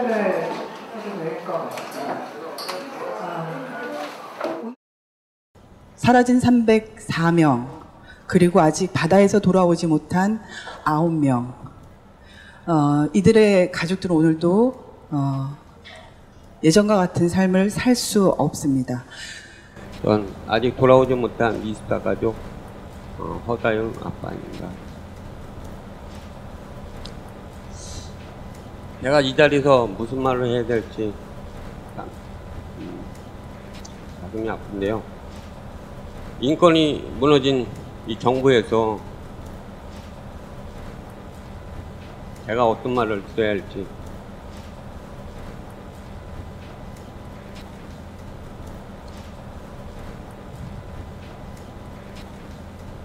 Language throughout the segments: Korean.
시작을 해도 될 것 같습니다. 사라진 304명, 그리고 아직 바다에서 돌아오지 못한 9명. 이들의 가족들은 오늘도 예전과 같은 삶을 살 수 없습니다. 전 아직 돌아오지 못한 24가족 허다영 아빠입니다. 제가 이 자리에서 무슨 말을 해야 될지 참 가슴이 아픈데요. 인권이 무너진 이 정부에서 제가 어떤 말을 써야 할지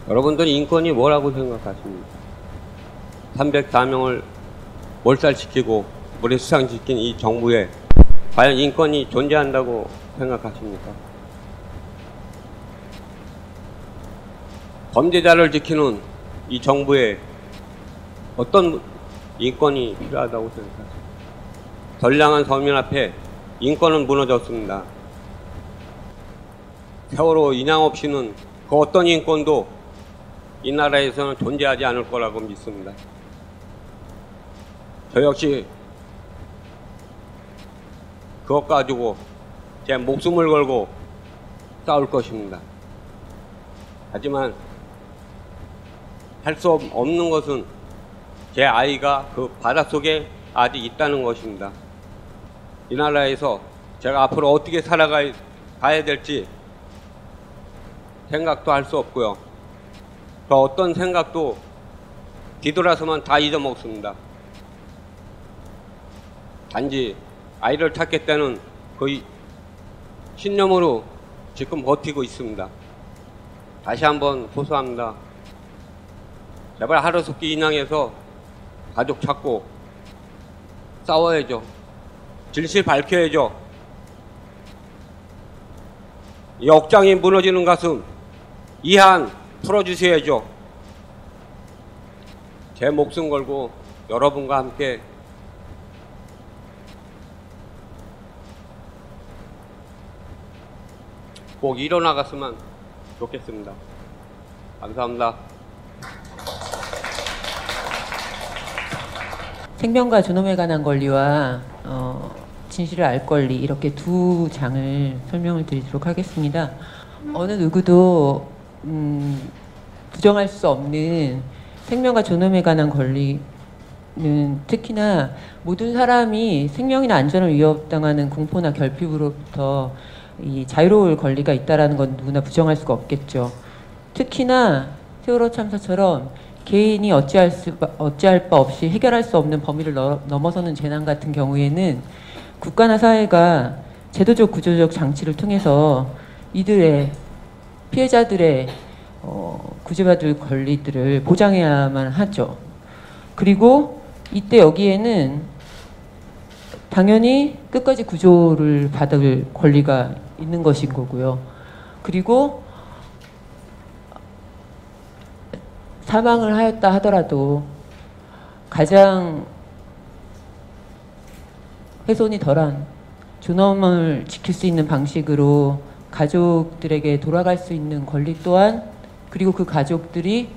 여러분들이 인권이 뭐라고 생각하십니까? 304명을 몰살시키고 물에 수상시킨 이 정부에 과연 인권이 존재한다고 생각하십니까? 범죄자를 지키는 이 정부에 어떤 인권이 필요하다고 생각하십니까? 선량한 서민 앞에 인권은 무너졌습니다. 세월호 인양 없이는 그 어떤 인권도 이 나라에서는 존재하지 않을 거라고 믿습니다. 저 역시 그것 가지고 제 목숨을 걸고 싸울 것입니다. 하지만 할 수 없는 것은 제 아이가 그 바닷속에 아직 있다는 것입니다. 이 나라에서 제가 앞으로 어떻게 살아가야 될지 생각도 할 수 없고요. 그 어떤 생각도 뒤돌아서만 다 잊어먹습니다. 단지 아이를 찾겠다는 그 신념으로 지금 버티고 있습니다. 다시 한번 호소합니다. 제발 하루속히 인양해서 가족 찾고 싸워야죠. 진실 밝혀야죠. 이 억장이 무너지는 가슴 이한 풀어주셔야죠. 제 목숨 걸고 여러분과 함께 꼭 일어나갔으면 좋겠습니다. 감사합니다. 생명과 존엄에 관한 권리와 진실을 알 권리, 이렇게 두 장을 설명을 드리도록 하겠습니다. 어느 누구도 부정할 수 없는 생명과 존엄에 관한 권리는 특히나 모든 사람이 생명이나 안전을 위협당하는 공포나 결핍으로부터 이 자유로울 권리가 있다는 건 누구나 부정할 수가 없겠죠. 특히나 세월호 참사처럼 개인이 어찌할 바 없이 해결할 수 없는 범위를 넘어서는 재난 같은 경우에는 국가나 사회가 제도적 구조적 장치를 통해서 이들의 피해자들의 구제받을 권리들을 보장해야만 하죠. 그리고 이때 여기에는 당연히 끝까지 구조를 받을 권리가 있는 것인 거고요. 그리고 사망을 하였다 하더라도 가장 훼손이 덜한 존엄을 지킬 수 있는 방식으로 가족들에게 돌아갈 수 있는 권리 또한, 그리고 그 가족들이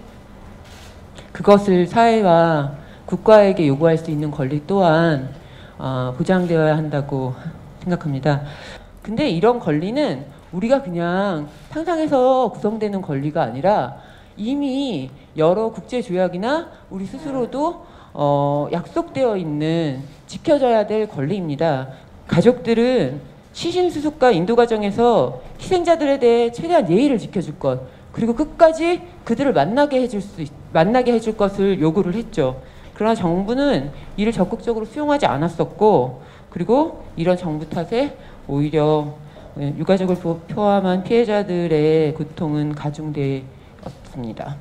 그것을 사회와 국가에게 요구할 수 있는 권리 또한 보장되어야 한다고 생각합니다. 근데 이런 권리는 우리가 그냥 상상해서 구성되는 권리가 아니라 이미 여러 국제조약이나 우리 스스로도 약속되어 있는 지켜져야 될 권리입니다. 가족들은 시신수습과 인도 과정에서 희생자들에 대해 최대한 예의를 지켜줄 것, 그리고 끝까지 그들을 만나게 해줄 것을 요구를 했죠. 그러나 정부는 이를 적극적으로 수용하지 않았었고, 그리고 이런 정부 탓에 오히려 유가족을 포함한 피해자들의 고통은 가중되었습니다.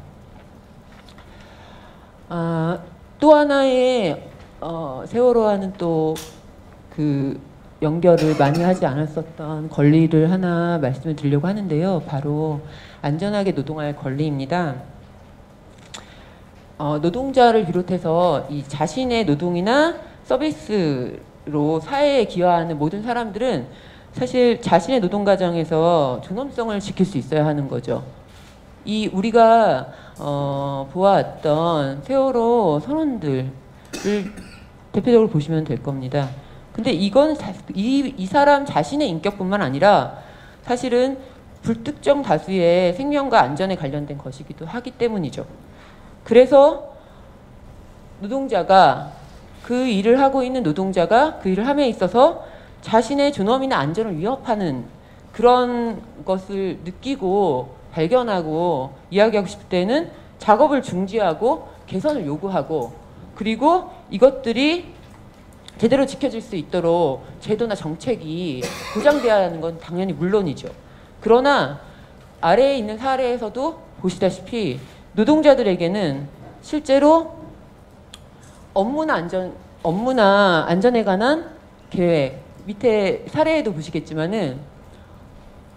또 하나의 세월호와는 또 그 연결을 많이 하지 않았었던 권리를 하나 말씀을 드리려고 하는데요. 바로 안전하게 노동할 권리입니다. 노동자를 비롯해서 이 자신의 노동이나 서비스를 노동자로 사회에 기여하는 모든 사람들은 사실 자신의 노동 과정에서 존엄성을 지킬 수 있어야 하는 거죠. 이 우리가 보아왔던 세월호 선원들을 대표적으로 보시면 될 겁니다. 근데 이건 이 사람 자신의 인격뿐만 아니라 사실은 불특정 다수의 생명과 안전에 관련된 것이기도 하기 때문이죠. 그래서 노동자가 그 일을 하고 있는 노동자가 그 일을 함에 있어서 자신의 존엄이나 안전을 위협하는 그런 것을 느끼고 발견하고 이야기하고 싶을 때는 작업을 중지하고 개선을 요구하고, 그리고 이것들이 제대로 지켜질 수 있도록 제도나 정책이 보장돼야 하는 건 당연히 물론이죠. 그러나 아래에 있는 사례에서도 보시다시피 노동자들에게는 실제로 업무나 안전에 관한 계획, 밑에 사례에도 보시겠지만은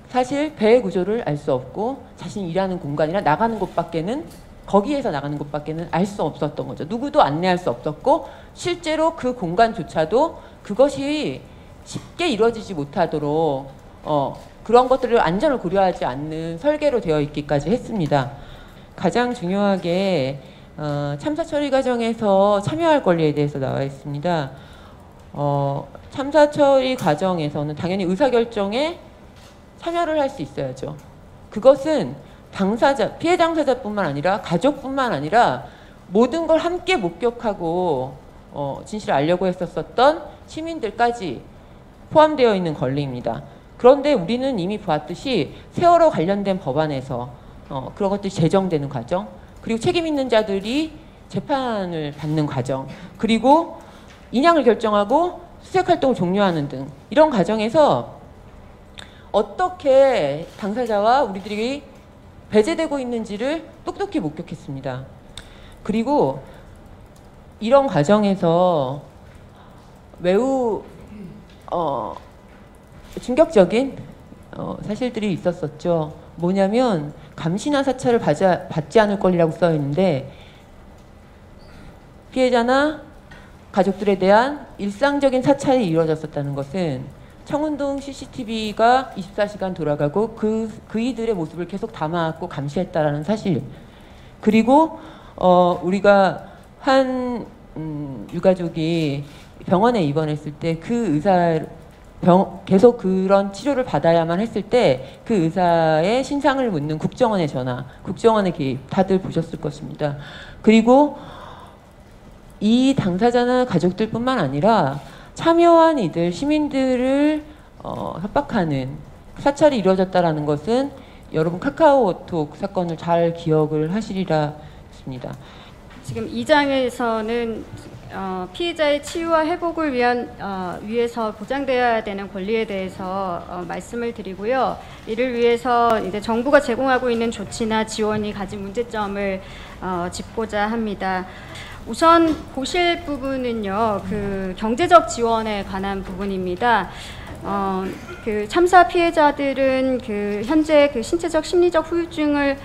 사실 배의 구조를 알 수 없고 자신이 일하는 공간이나 나가는 곳밖에는, 거기에서 나가는 곳밖에는 알 수 없었던 거죠. 누구도 안내할 수 없었고 실제로 그 공간조차도 그것이 쉽게 이루어지지 못하도록 그런 것들을 안전을 고려하지 않는 설계로 되어 있기까지 했습니다. 가장 중요하게 참사 처리 과정에서 참여할 권리에 대해서 나와 있습니다. 참사 처리 과정에서는 당연히 의사결정에 참여를 할 수 있어야죠. 그것은 당사자, 피해 당사자뿐만 아니라 가족뿐만 아니라 모든 걸 함께 목격하고 진실을 알려고 했었던 시민들까지 포함되어 있는 권리입니다. 그런데 우리는 이미 보았듯이 세월호 관련된 법안에서 그런 것들이 제정되는 과정, 그리고 책임 있는 자들이 재판을 받는 과정, 그리고 인양을 결정하고 수색활동을 종료하는 등 이런 과정에서 어떻게 당사자와 우리들이 배제되고 있는지를 똑똑히 목격했습니다. 그리고 이런 과정에서 매우 충격적인 사실들이 있었었죠. 뭐냐면 감시나 사찰을 받지 않을 권리라고 써 있는데 피해자나 가족들에 대한 일상적인 사찰이 이루어졌었다는 것은 청운동 CCTV가 24시간 돌아가고 그이들의 모습을 계속 담아왔고 감시했다라는 사실, 그리고 우리가 한 유가족이 병원에 입원했을 때 그 계속 그런 치료를 받아야만 했을 때 그 의사의 신상을 묻는 국정원의 전화, 국정원의 개입 다들 보셨을 것입니다. 그리고 이 당사자나 가족들뿐만 아니라 참여한 이들 시민들을 협박하는 사찰이 이루어졌다라는 것은 여러분 카카오톡 사건을 잘 기억을 하시리라 했습니다. 지금 2장에서는 피해자의 치유와 회복을 위해서 보장되어야 되는 권리에 대해서 말씀을 드리고요. 이를 위해서 이제 정부가 제공하고 있는 조치나 지원이 가진 문제점을 짚고자 합니다. 우선 보실 부분은요, 그 경제적 지원에 관한 부분입니다. 그 참사 피해자들은 그 현재 그 신체적 심리적 후유증을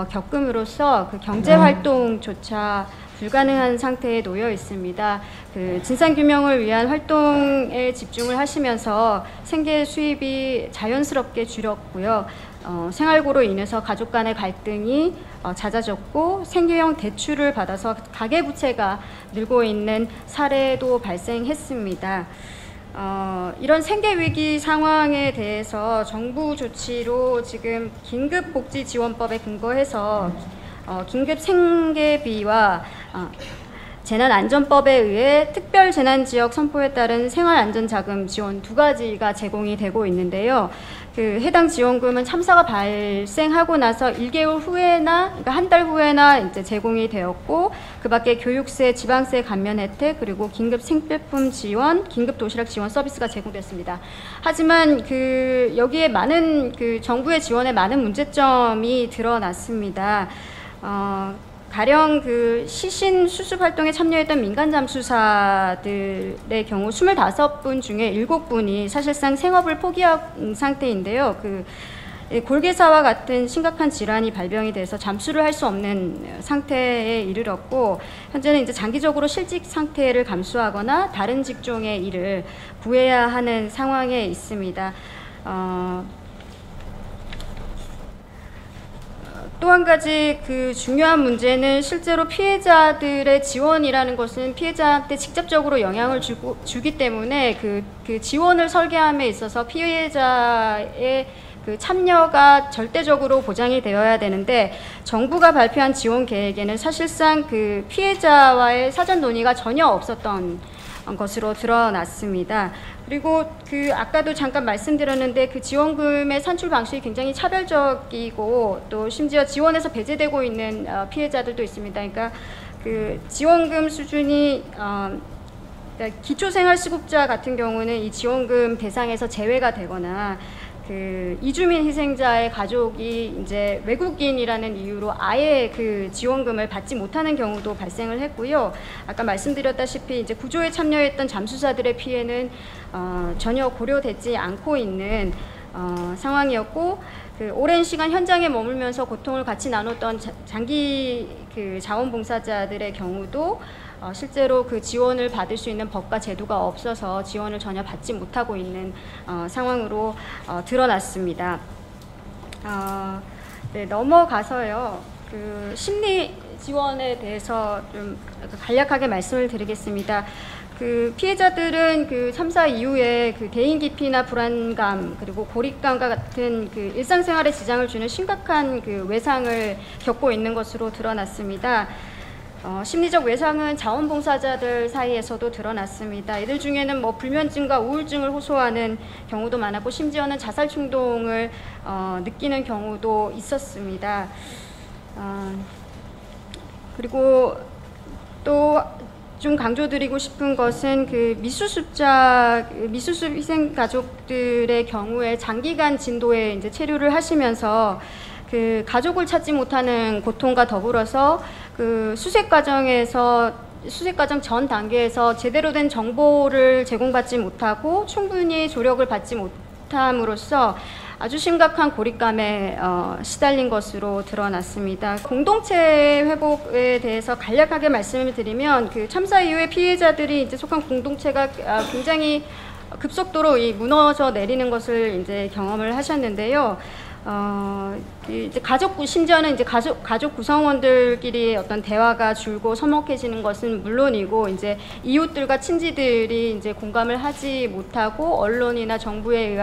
겪음으로써 그 경제 활동조차 불가능한 상태에 놓여 있습니다. 그 진상규명을 위한 활동에 집중을 하시면서 생계 수입이 자연스럽게 줄었고요. 생활고로 인해서 가족 간의 갈등이 잦아졌고 생계형 대출을 받아서 가계부채가 늘고 있는 사례도 발생했습니다. 이런 생계위기 상황에 대해서 정부 조치로 지금 긴급복지지원법에 근거해서 긴급생계비와 재난안전법에 의해 특별재난지역 선포에 따른 생활안전자금 지원 두 가지가 제공이 되고 있는데요. 그 해당 지원금은 참사가 발생하고 나서 1개월 후에나, 그러니까 한 달 후에나 이제 제공이 되었고, 그 밖에 교육세, 지방세 감면 혜택, 그리고 긴급 생필품 지원, 긴급 도시락 지원 서비스가 제공됐습니다. 하지만 그 여기에 많은 그 정부의 지원에 많은 문제점이 드러났습니다. 가령 그 시신 수습 활동에 참여했던 민간 잠수사들의 경우 25분 중에 7분이 사실상 생업을 포기한 상태인데요. 그 이 골개사와 같은 심각한 질환이 발병이 돼서 잠수를 할 수 없는 상태에 이르렀고, 현재는 이제 장기적으로 실직 상태를 감수하거나 다른 직종의 일을 구해야 하는 상황에 있습니다. 또 한 가지 그 중요한 문제는 실제로 피해자들의 지원이라는 것은 피해자한테 직접적으로 영향을 주기 때문에 그 지원을 설계함에 있어서 피해자의 그 참여가 절대적으로 보장이 되어야 되는데, 정부가 발표한 지원 계획에는 사실상 그 피해자와의 사전 논의가 전혀 없었던 것으로 드러났습니다. 그리고 그 아까도 잠깐 말씀드렸는데 그 지원금의 산출 방식이 굉장히 차별적이고 또 심지어 지원에서 배제되고 있는 피해자들도 있습니다. 그러니까 그 지원금 수준이 기초생활수급자 같은 경우는 이 지원금 대상에서 제외가 되거나, 그 이주민 희생자의 가족이 이제 외국인이라는 이유로 아예 그 지원금을 받지 못하는 경우도 발생을 했고요. 아까 말씀드렸다시피 이제 구조에 참여했던 잠수사들의 피해는 전혀 고려되지 않고 있는 상황이었고, 그 오랜 시간 현장에 머물면서 고통을 같이 나눴던 장기 그 자원봉사자들의 경우도 실제로 그 지원을 받을 수 있는 법과 제도가 없어서 지원을 전혀 받지 못하고 있는 상황으로 드러났습니다. 네, 넘어가서요. 그 심리 지원에 대해서 좀 간략하게 말씀을 드리겠습니다. 그 피해자들은 그 참사 이후에 그 대인 기피나 불안감 그리고 고립감과 같은 그 일상생활에 지장을 주는 심각한 그 외상을 겪고 있는 것으로 드러났습니다. 심리적 외상은 자원봉사자들 사이에서도 드러났습니다. 이들 중에는 뭐 불면증과 우울증을 호소하는 경우도 많았고, 심지어는 자살 충동을 느끼는 경우도 있었습니다. 그리고 또 좀 강조드리고 싶은 것은 그 미수습 희생 가족들의 경우에 장기간 진도에 이제 체류를 하시면서 그 가족을 찾지 못하는 고통과 더불어서 그 수색 과정 전 단계에서 제대로 된 정보를 제공받지 못하고 충분히 조력을 받지 못함으로써 아주 심각한 고립감에 시달린 것으로 드러났습니다. 공동체 회복에 대해서 간략하게 말씀을 드리면, 그 참사 이후에 피해자들이 이제 속한 공동체가 굉장히 급속도로 무너져 내리는 것을 이제 경험을 하셨는데요. 이제 심지어는 이제 가족 구성원들끼리 어떤 대화가 줄고 서먹해지는 것은 물론이고, 이제 이웃들과 친지들이 이제 공감을 하지 못하고 언론이나 정부에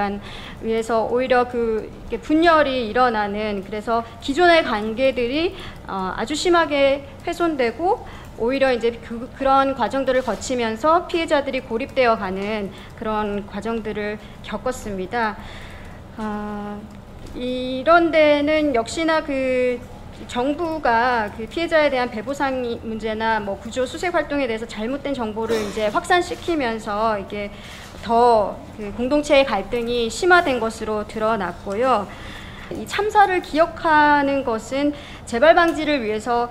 의해서 오히려 이렇게 분열이 일어나는, 그래서 기존의 관계들이 아주 심하게 훼손되고 오히려 이제 그런 과정들을 거치면서 피해자들이 고립되어 가는 그런 과정들을 겪었습니다. 이런 데는 역시나 그 정부가 그 피해자에 대한 배보상 문제나 뭐 구조 수색 활동에 대해서 잘못된 정보를 이제 확산시키면서 이게 더 그 공동체의 갈등이 심화된 것으로 드러났고요. 이 참사를 기억하는 것은 재발 방지를 위해서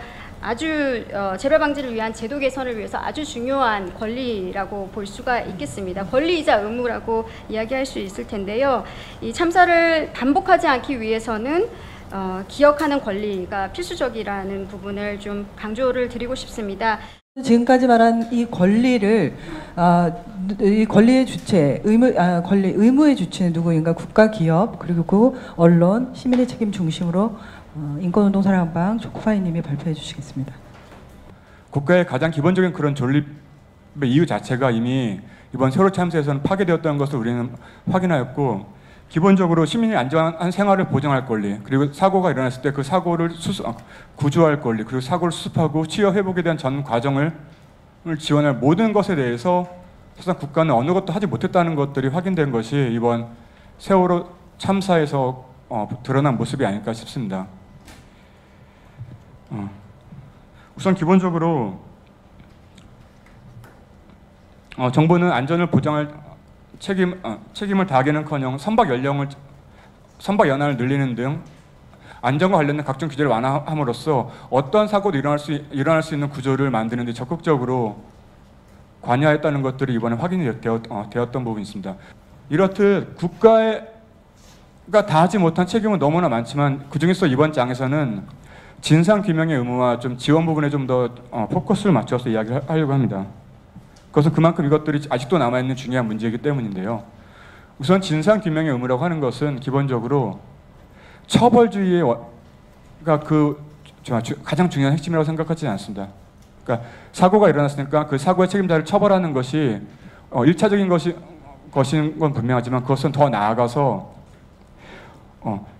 재발 방지를 위한 제도 개선을 위해서 아주 중요한 권리라고 볼 수가 있겠습니다. 권리이자 의무라고 이야기할 수 있을 텐데요. 이 참사를 반복하지 않기 위해서는 기억하는 권리가 필수적이라는 부분을 좀 강조를 드리고 싶습니다. 지금까지 말한 이 권리를 이 권리의 주체, 의무의 주체는 누구인가? 국가, 기업, 그리고 언론, 시민의 책임 중심으로 인권운동사랑방 조코파이님이 발표해 주시겠습니다. 국가의 가장 기본적인 그런 존립의 이유 자체가 이미 이번 세월호 참사에서는 파괴되었다는 것을 우리는 확인하였고, 기본적으로 시민이 안전한 생활을 보장할 권리, 그리고 사고가 일어났을 때 그 사고를 구조할 권리, 그리고 사고를 수습하고 치유 회복에 대한 전 과정을 지원할 모든 것에 대해서 사실상 국가는 어느 것도 하지 못했다는 것들이 확인된 것이 이번 세월호 참사에서 드러난 모습이 아닐까 싶습니다. 우선 기본적으로 정부는 안전을 보장할 책임을 다하기는커녕 선박 연한을 늘리는 등 안전과 관련된 각종 규제를 완화함으로써 어떠한 사고도 일어날 수 있는 구조를 만드는 데 적극적으로 관여했다는 것들이 이번에 확인이 되었던 부분이 있습니다. 이렇듯 국가의 다 하지 못한 책임은 너무나 많지만 그중에서 이번 장에서는 진상규명의 의무와 좀 지원 부분에 좀 더 포커스를 맞춰서 이야기를 하려고 합니다. 그래서 그만큼 이것들이 아직도 남아있는 중요한 문제이기 때문인데요. 우선 진상규명의 의무라고 하는 것은 기본적으로 처벌주의가 가장 중요한 핵심이라고 생각하지 않습니다. 그러니까 사고가 일어났으니까 그 사고의 책임자를 처벌하는 것이 1차적인 것인 건 분명하지만 그것은 더 나아가서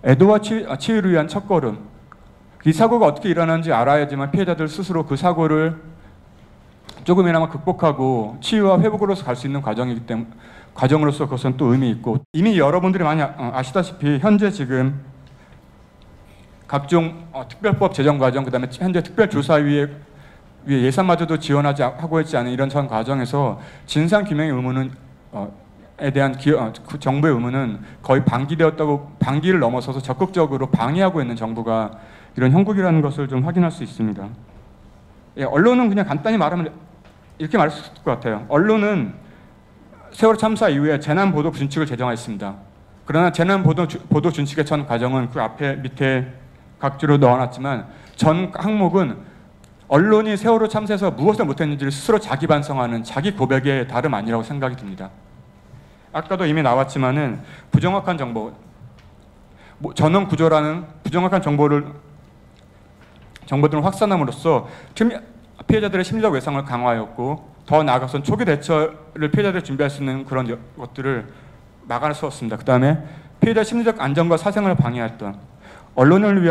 애도와 치유를 위한 첫걸음, 이 사고가 어떻게 일어나는지 알아야지만 피해자들 스스로 그 사고를 조금이나마 극복하고 치유와 회복으로서 갈 수 있는 과정으로서 그것은 또 의미 있고, 이미 여러분들이 많이 아시다시피 현재 지금 각종 특별법 제정 과정, 그다음에 현재 특별조사위에 예산마저도 지원하지 하고 있지 않은 이런 전 과정에서 진상규명의 의무는 에 대한 정부의 의무는 거의 반기를 넘어서서 적극적으로 방해하고 있는 정부가 이런 형국이라는 것을 좀 확인할 수 있습니다. 예, 언론은 그냥 간단히 말하면 이렇게 말할 수 있을 것 같아요. 언론은 세월호 참사 이후에 재난보도 준칙을 제정했습니다. 그러나 재난보도 준칙의 전 과정은 그 앞에 밑에 각주로 넣어놨지만 전 항목은 언론이 세월호 참사에서 무엇을 못했는지를 스스로 자기 반성하는 자기 고백의 다름 아니라고 생각이 듭니다. 아까도 이미 나왔지만은 부정확한 정보, 전원 구조라는 부정확한 정보들을 확산함으로써 피해자들의 심리적 외상을 강화하였고, 더 나아가서는 초기 대처를 피해자들이 준비할 수 있는 그런 것들을 막을 수 없습니다. 그 다음에 피해자 심리적 안전과 사생활을 방해했던 언론인을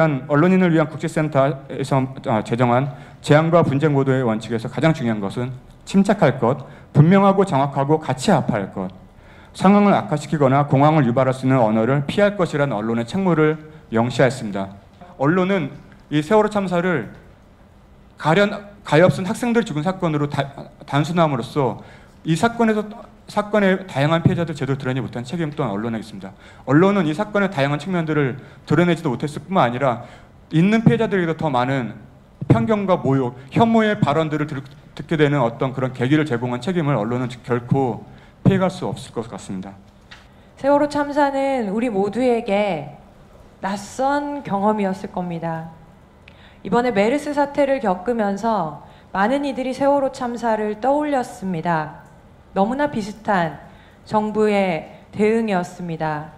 위한 국제센터에서 제정한 재앙과 분쟁 보도의 원칙에서 가장 중요한 것은 침착할 것, 분명하고 정확하고 같이 아파할 것, 상황을 악화시키거나 공황을 유발할 수 있는 언어를 피할 것이라는 언론의 책무를 명시하였습니다. 언론은 이 세월호 참사를 가엾은 학생들 죽은 사건으로 단순함으로써 이 사건의 다양한 피해자들 제대로 드러내지 못한 책임 또한 언론에게 있습니다. 언론은 이 사건의 다양한 측면들을 드러내지도 못했을 뿐만 아니라 있는 피해자들에게도 더 많은 편견과 모욕, 혐오의 발언들을 듣게 되는 어떤 그런 계기를 제공한 책임을 언론은 결코 피해갈 수 없을 것 같습니다. 세월호 참사는 우리 모두에게 낯선 경험이었을 겁니다. 이번에 메르스 사태를 겪으면서 많은 이들이 세월호 참사를 떠올렸습니다. 너무나 비슷한 정부의 대응이었습니다.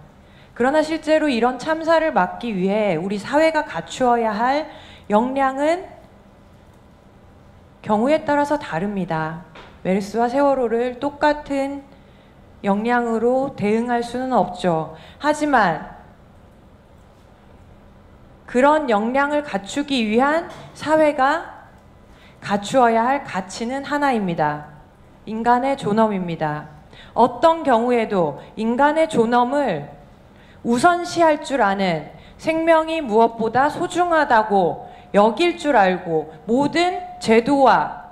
그러나 실제로 이런 참사를 막기 위해 우리 사회가 갖추어야 할 역량은 경우에 따라서 다릅니다. 메르스와 세월호를 똑같은 역량으로 대응할 수는 없죠. 하지만 그런 역량을 갖추기 위한 사회가 갖추어야 할 가치는 하나입니다. 인간의 존엄입니다. 어떤 경우에도 인간의 존엄을 우선시할 줄 아는, 생명이 무엇보다 소중하다고 여길 줄 알고 모든 제도와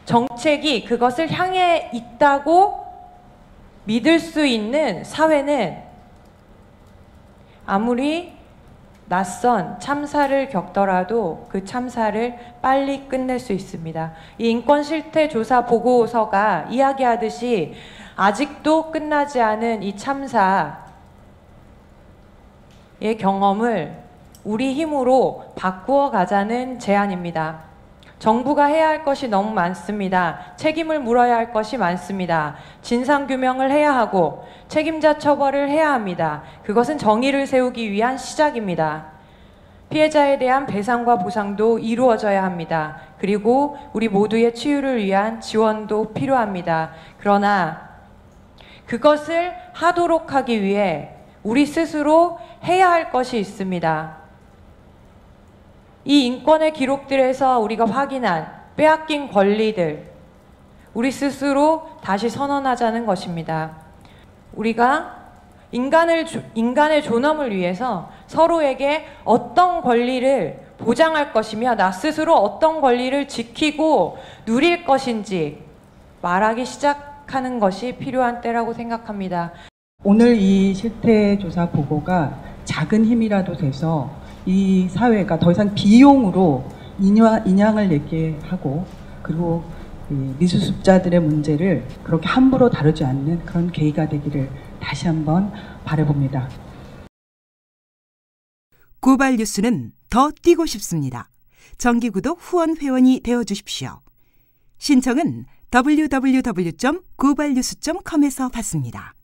정책이 그것을 향해 있다고 믿을 수 있는 사회는 아무리 낯선 참사를 겪더라도 그 참사를 빨리 끝낼 수 있습니다. 이 인권실태조사 보고서가 이야기하듯이 아직도 끝나지 않은 이 참사의 경험을 우리 힘으로 바꾸어 가자는 제안입니다. 정부가 해야 할 것이 너무 많습니다. 책임을 물어야 할 것이 많습니다. 진상규명을 해야 하고 책임자 처벌을 해야 합니다. 그것은 정의를 세우기 위한 시작입니다. 피해자에 대한 배상과 보상도 이루어져야 합니다. 그리고 우리 모두의 치유를 위한 지원도 필요합니다. 그러나 그것을 하도록 하기 위해 우리 스스로 해야 할 것이 있습니다. 이 인권의 기록들에서 우리가 확인한 빼앗긴 권리들, 우리 스스로 다시 선언하자는 것입니다. 우리가 인간의 존엄을 위해서 서로에게 어떤 권리를 보장할 것이며 나 스스로 어떤 권리를 지키고 누릴 것인지 말하기 시작하는 것이 필요한 때라고 생각합니다. 오늘 이 실태조사 보고가 작은 힘이라도 돼서 이 사회가 더 이상 비용으로 인양을 내게 하고, 그리고 미수습자들의 문제를 그렇게 함부로 다루지 않는 그런 계기가 되기를 다시 한번 바라봅니다. 고발 뉴스는 더 뛰고 싶습니다. 정기구독 후원 회원이 되어주십시오. 신청은 www.gobalnews.com에서 받습니다.